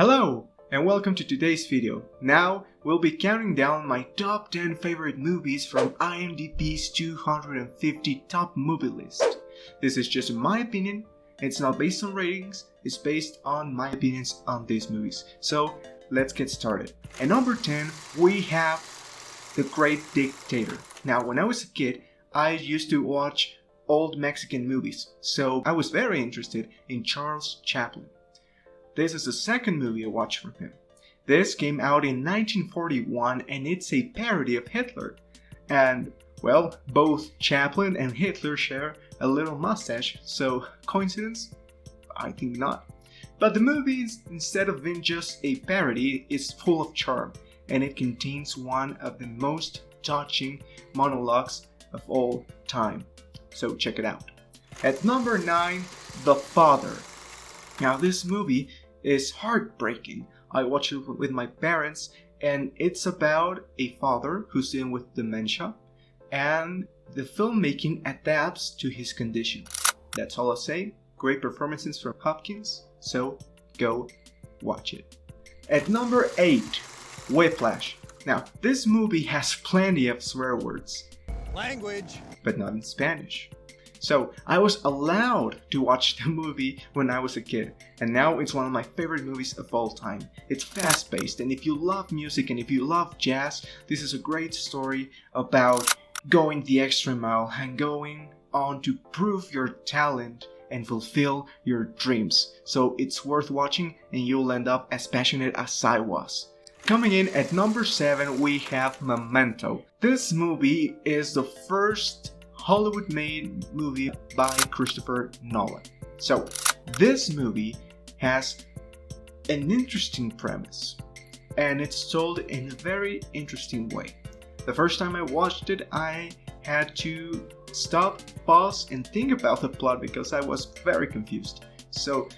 Hello and welcome to today's video. Now we'll be counting down my top 10 favorite movies from IMDb's 250 top movie list. This is just my opinion, it's not based on ratings, it's based on my opinions on these movies. So let's get started. At number 10 we have The Great Dictator. Now when I was a kid I used to watch old Mexican movies, so I was very interested in Charles Chaplin. This is the second movie I watched from him. This came out in 1941 and it's a parody of Hitler. And, well, both Chaplin and Hitler share a little mustache, so coincidence? I think not. But the movie, instead of being just a parody, is full of charm, and it contains one of the most touching monologues of all time. So check it out. At number 9, The Father. Now this movie is heartbreaking. I watched it with my parents and it's about a father who's dealing with dementia and the filmmaking adapts to his condition. That's all I'll say. Great performances from Hopkins, so go watch it. At number 8, Whiplash. Now this movie has plenty of swear words. Language! But not in Spanish. So I was allowed to watch the movie when I was a kid, and now it's one of my favorite movies of all time. It's fast-paced, and if you love music and if you love jazz, this is a great story about going the extra mile and going on to prove your talent and fulfill your dreams. So it's worth watching and you'll end up as passionate as I was. Coming in at number 7 we have Memento. This movie is the first Hollywood-made movie by Christopher Nolan. So, this movie has an interesting premise, and it's told in a very interesting way. The first time I watched it, I had to stop, pause, and think about the plot because I was very confused. So,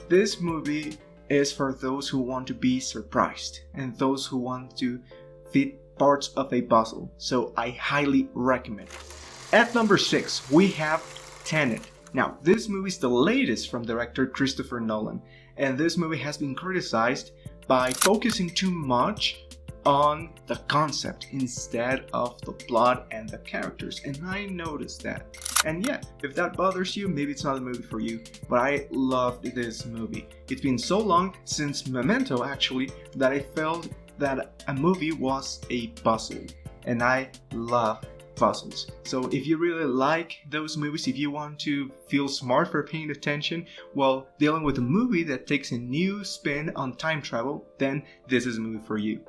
this movie is for those who want to be surprised and those who want to fit parts of a puzzle. So, I highly recommend it. At number 6, we have Tenet. Now, this movie is the latest from director Christopher Nolan, and this movie has been criticized by focusing too much on the concept instead of the plot and the characters, and I noticed that. And yeah, if that bothers you, maybe it's not a movie for you, but I loved this movie. It's been so long since Memento actually that I felt that a movie was a puzzle, and I love puzzles. So if you really like those movies, if you want to feel smart for paying attention while dealing with a movie that takes a new spin on time travel, then this is a movie for you.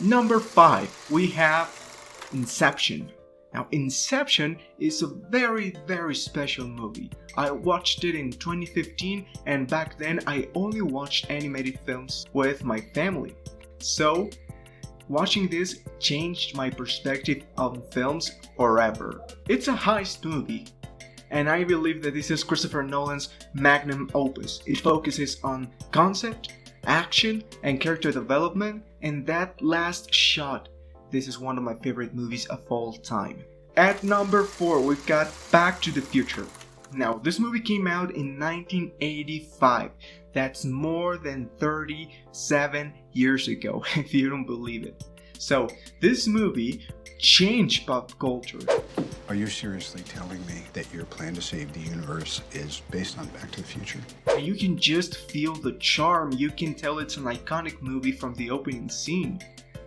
Number 5, we have Inception. Now Inception is a very special movie. I watched it in 2015 and back then I only watched animated films with my family. So watching this changed my perspective on films forever. It's a heist movie, and I believe that this is Christopher Nolan's magnum opus. It focuses on concept, action, and character development, and that last shot, this is one of my favorite movies of all time. At number 4, we've got Back to the Future. Now, this movie came out in 1985. That's more than 37 years ago, if you don't believe it. So, this movie changed pop culture. Are you seriously telling me that your plan to save the universe is based on Back to the Future? And you can just feel the charm. You can tell it's an iconic movie from the opening scene.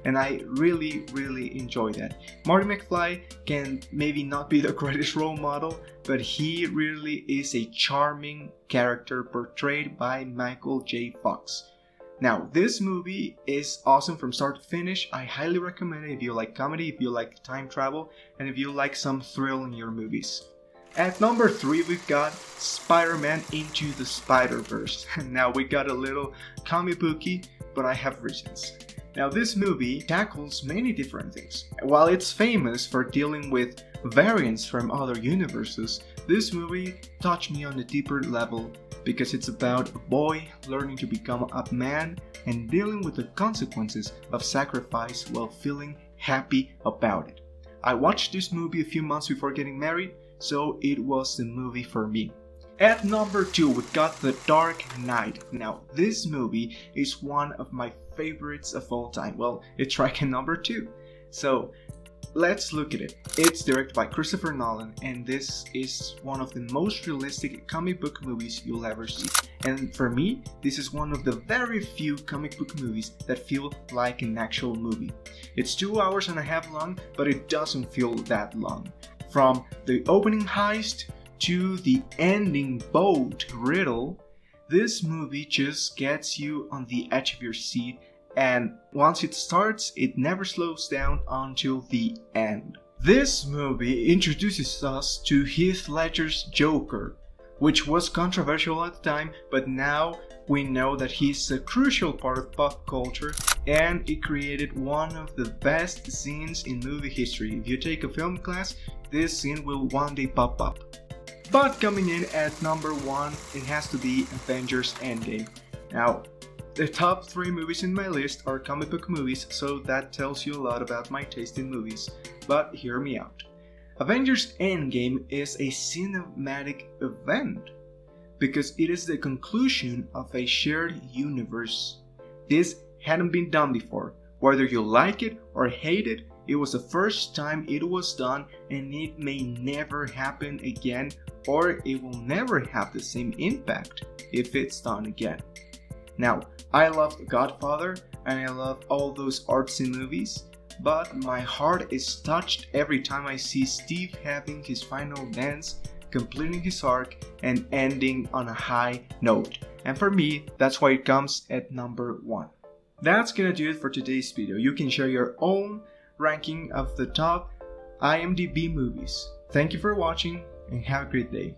And I really enjoy that. Marty McFly can maybe not be the greatest role model, but he really is a charming character portrayed by Michael J. Fox. Now, this movie is awesome from start to finish. I highly recommend it if you like comedy, if you like time travel, and if you like some thrill in your movies. At number 3, we've got Spider-Man Into the Spider-Verse. Now, we got a little comic booky, but I have reasons. Now this movie tackles many different things. While it's famous for dealing with variants from other universes, this movie touched me on a deeper level because it's about a boy learning to become a man and dealing with the consequences of sacrifice while feeling happy about it. I watched this movie a few months before getting married, so it was the movie for me. At number 2, we got The Dark Knight. Now, this movie is one of my favorites of all time. Well, it's ranking number 2. So, let's look at it. It's directed by Christopher Nolan, and this is one of the most realistic comic book movies you'll ever see. And for me, this is one of the very few comic book movies that feel like an actual movie. It's 2 hours and a half long, but it doesn't feel that long. From the opening heist to the ending boat riddle, this movie just gets you on the edge of your seat, and once it starts, it never slows down until the end. This movie introduces us to Heath Ledger's Joker, which was controversial at the time, but now we know that he's a crucial part of pop culture, and it created one of the best scenes in movie history. If you take a film class, this scene will one day pop up. But coming in at number 1, it has to be Avengers Endgame. Now, the top 3 movies in my list are comic book movies, so that tells you a lot about my taste in movies. But hear me out. Avengers Endgame is a cinematic event because it is the conclusion of a shared universe. This hadn't been done before. Whether you like it or hate it, it was the first time it was done, and it may never happen again, or it will never have the same impact if it's done again. Now, I love The Godfather and I love all those artsy movies, but my heart is touched every time I see Steve having his final dance, completing his arc, and ending on a high note. And for me, that's why it comes at number 1. That's gonna do it for today's video. You can share your own ranking of the top IMDB movies. Thank you for watching and have a great day.